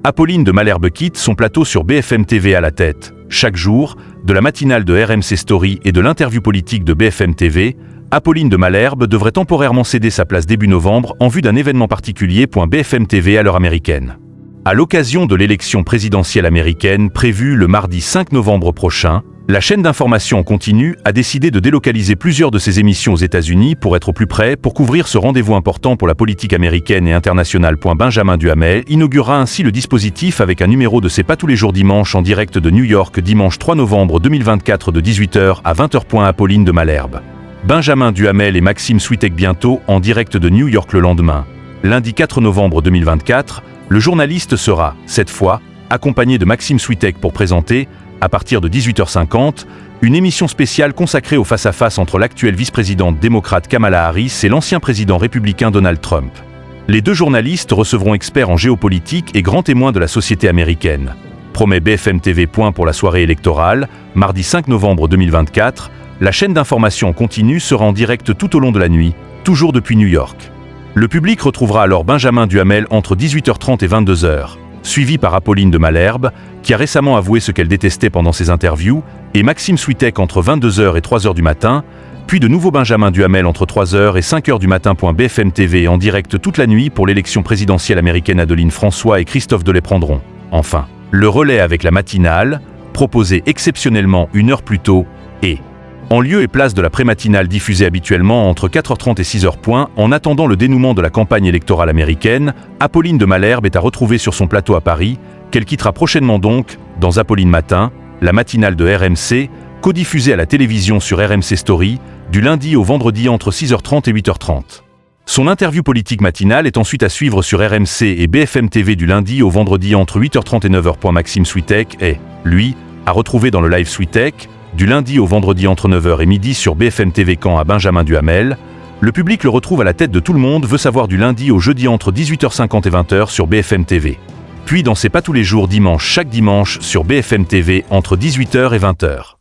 Apolline de Malherbe quitte son plateau sur BFM TV à la tête. Chaque jour, de la matinale de RMC Story et de l'interview politique de BFM TV, Apolline de Malherbe devrait temporairement céder sa place début novembre en vue d'un événement particulier. BFM TV à l'heure américaine. À l'occasion de l'élection présidentielle américaine prévue le mardi 5 novembre prochain, la chaîne d'information en continu a décidé de délocaliser plusieurs de ses émissions aux États-Unis pour être au plus près pour couvrir ce rendez-vous important pour la politique américaine et internationale. Benjamin Duhamel inaugurera ainsi le dispositif avec un numéro de C'est pas tous les jours dimanche en direct de New York dimanche 3 novembre 2024 de 18h à 20h. Apolline de Malherbe. Benjamin Duhamel et Maxime Switek bientôt en direct de New York le lendemain. Lundi 4 novembre 2024, le journaliste sera, cette fois, accompagné de Maxime Switek pour présenter, à partir de 18h50, une émission spéciale consacrée au face-à-face entre l'actuelle vice-présidente démocrate Kamala Harris et l'ancien président républicain Donald Trump. Les deux journalistes recevront experts en géopolitique et grands témoins de la société américaine. Promet BFM TV. Pour la soirée électorale, mardi 5 novembre 2024, la chaîne d'information continue sera en direct tout au long de la nuit, toujours depuis New York. Le public retrouvera alors Benjamin Duhamel entre 18h30 et 22h. Suivi par Apolline de Malherbe, qui a récemment avoué ce qu'elle détestait pendant ses interviews, et Maxime Switek entre 22h et 3h du matin, puis de nouveau Benjamin Duhamel entre 3h et 5h du matin. BFM TV en direct toute la nuit pour l'élection présidentielle américaine. Adeline François et Christophe Delay prendront, enfin, le relais avec la matinale, proposée exceptionnellement une heure plus tôt, et en lieu et place de la prématinale diffusée habituellement entre 4h30 et 6h. En attendant le dénouement de la campagne électorale américaine, Apolline de Malherbe est à retrouver sur son plateau à Paris, qu'elle quittera prochainement donc, dans Apolline Matin, la matinale de RMC, codiffusée à la télévision sur RMC Story, du lundi au vendredi entre 6h30 et 8h30. Son interview politique matinale est ensuite à suivre sur RMC et BFM TV du lundi au vendredi entre 8h30 et 9h. Maxime Switek est, lui, à retrouver dans le live Switek, du lundi au vendredi entre 9h et midi sur BFM TV. Quant à Benjamin Duhamel, le public le retrouve à la tête de Tout le monde veut savoir du lundi au jeudi entre 18h50 et 20h sur BFM TV. Puis dans C'est pas tous les jours dimanche chaque dimanche sur BFM TV entre 18h et 20h.